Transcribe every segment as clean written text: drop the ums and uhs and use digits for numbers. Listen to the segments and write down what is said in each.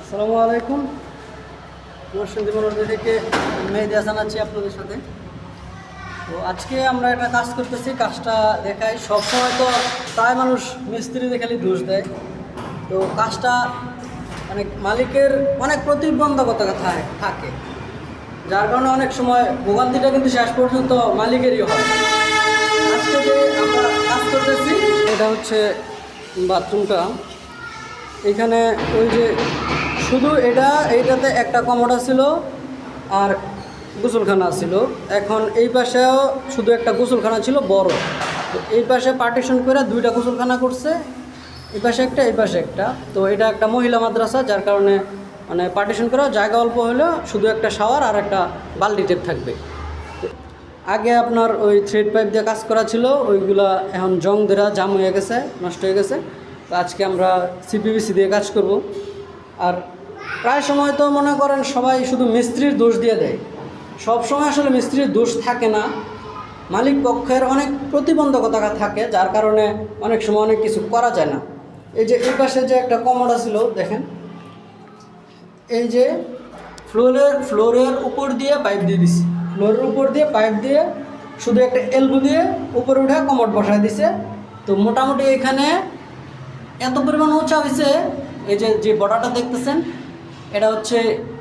আসসালামু আলাইকুম। নরসিংদী থেকে মেহেদি হাসান আছি আপনাদের সাথে। তো আজকে আমরা একটা কাজ করতেছি, কাজটা দেখাই। সবসময় তো প্রায় মানুষ মিস্ত্রিতে খালি দোষ দেয়। তো কাজটা মানে মালিকের অনেক প্রতিবন্ধকতা থাকে, যার কারণে অনেক সময় ভোগান্তিটা কিন্তু শেষ পর্যন্ত মালিকেরই হয়। আজকে যে আমরা কাজ করতেছি এটা হচ্ছে বাথরুমটা। এখানে ওই যে শুধু এইটাতে একটা কমোডা ছিল আর গোসলখানা ছিল। এখন এই পাশেও শুধু একটা গোসলখানা ছিল বড়। তো এই পাশে পার্টিশন করে দুইটা গোসলখানা করছে, এই পাশে একটা এই পাশে একটা। তো এটা একটা মহিলা মাদ্রাসা, যার কারণে মানে পার্টিশন করা জায়গা অল্প হলেও শুধু একটা শাওয়ার আর একটা বালতি টেপ থাকবে। আগে আপনার ওই থ্রেড পাইপ দিয়ে কাজ করা ছিল, ওইগুলা এখন জং ধরে জাম হয়ে গেছে, নষ্ট হয়ে গেছে। তো আজকে আমরা সিপিভিসি দিয়ে কাজ করব। আর প্রায় সময় তো মনে করেন সবাই শুধু মিস্ত্রির দোষ দিয়ে দেয়। সব সময় আসলে মিস্ত্রির দোষ থাকে না, মালিক পক্ষের অনেক প্রতিবন্ধকতা থাকে, যার কারণে অনেক সময় অনেক কিছু করা যায় না। এই যে এই পাশে যে একটা কমোডা ছিল দেখেন, এই যে ফ্লোরের উপর দিয়ে পাইপ দিয়ে দিছি, ফ্লোরের উপর দিয়ে পাইপ দিয়ে শুধু একটা এলবো দিয়ে উপরে উঠে কমোড বসায় দিছে। তো মোটামুটি এখানে এত পরিমাণ উঁচা হয়েছে। এই যে বর্ডারটা দেখতেছেন, এটা হচ্ছে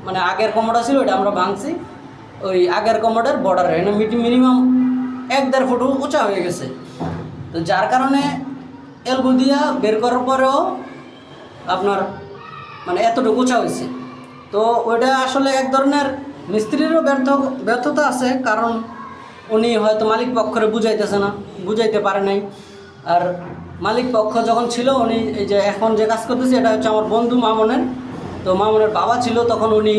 মানে আগের কমোডা ছিল, এটা আমরা ভাঙছি। ওই আগের কমোডের বর্ডারে এটা মিনিমাম 1-1.5 ফুট উঁচা হয়ে গেছে। তো যার কারণে এলবো দিয়া বের করার পরেও আপনার মানে এতটুকু উঁচা হয়েছে। তো ওইটা আসলে এক ধরনের মিস্ত্রিরও ব্যর্থতা আছে, কারণ উনি হয়তো মালিক পক্ষরে বুঝাইতে পারে নাই। আর মালিক পক্ষ যখন ছিল, উনি এই যে এখন যে কাজ করতেছে এটা হচ্ছে আমার বন্ধু মামুনের। তো মামুনের বাবা ছিল তখন, উনি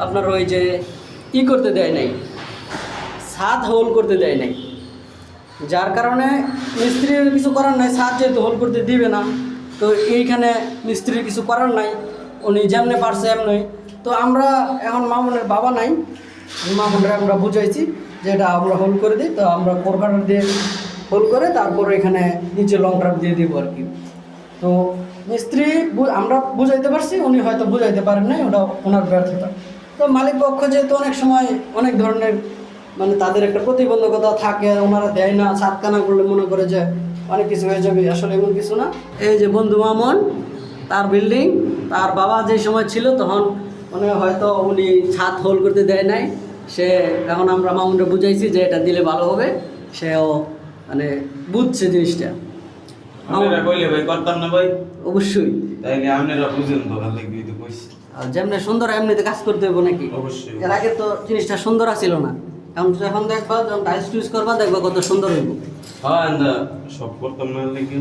আপনার ওই যে করতে দেয় নাই, ছাদ হোল করতে দেয় নাই, যার কারণে মিস্ত্রির কিছু করার নাই। ছাদ যেহেতু হোল করতে দিবে না, তো এইখানে মিস্ত্রির কিছু করার নাই, উনি যেমনে পারছে এমনই। তো আমরা এখন মামুনের বাবা নাই, মামুনরা আমরা বুঝাইছি যে এটা আমরা হোল করে দিই। তো আমরা কোরকাটার দিয়ে হোল করে তারপর এখানে নিচে লং ট্রাপ দিয়ে দিব আর কি। তো মিস্ত্রি আমরা বুঝাইতে পারছি, উনি হয়তো বুঝাইতে পারেন নাই, ওটা ওনার ব্যর্থতা। তো মালিক পক্ষ যেহেতু অনেক সময় অনেক ধরনের মানে তাদের একটা প্রতিবন্ধকতা থাকে, ওনারা দেয় না। ছাদখানা করলে মনে করে যে অনেক কিছু হয়ে যাবে, আসলে এমন কিছু না। এই যে বন্ধু মামুন, তার বিল্ডিং, তার বাবা যে সময় ছিল তখন মানে হয়তো উনি ছাদ হোল করতে দেয় নাই। সে এখন আমরা মামুনটা বুঝাইছি যে এটা দিলে ভালো হবে, সেও মানে বুঝছে জিনিসটা। আপনারা কইলে ভাই করতাম না ভাই, অবশ্যই তাইলে আপনারা বুঝেন তো, ভালো লাগবে তো কইছি। আর যেমনি সুন্দর এমনিতে কাজ করতে হবে নাকি? অবশ্যই। এর আগে তো জিনিসটা সুন্দর ছিল না, এখন দেখবা যখন টাইলস ইউজ করবা দেখবা কত সুন্দর হইব। হ্যাঁ, আমরা সব করতাম না, লাগে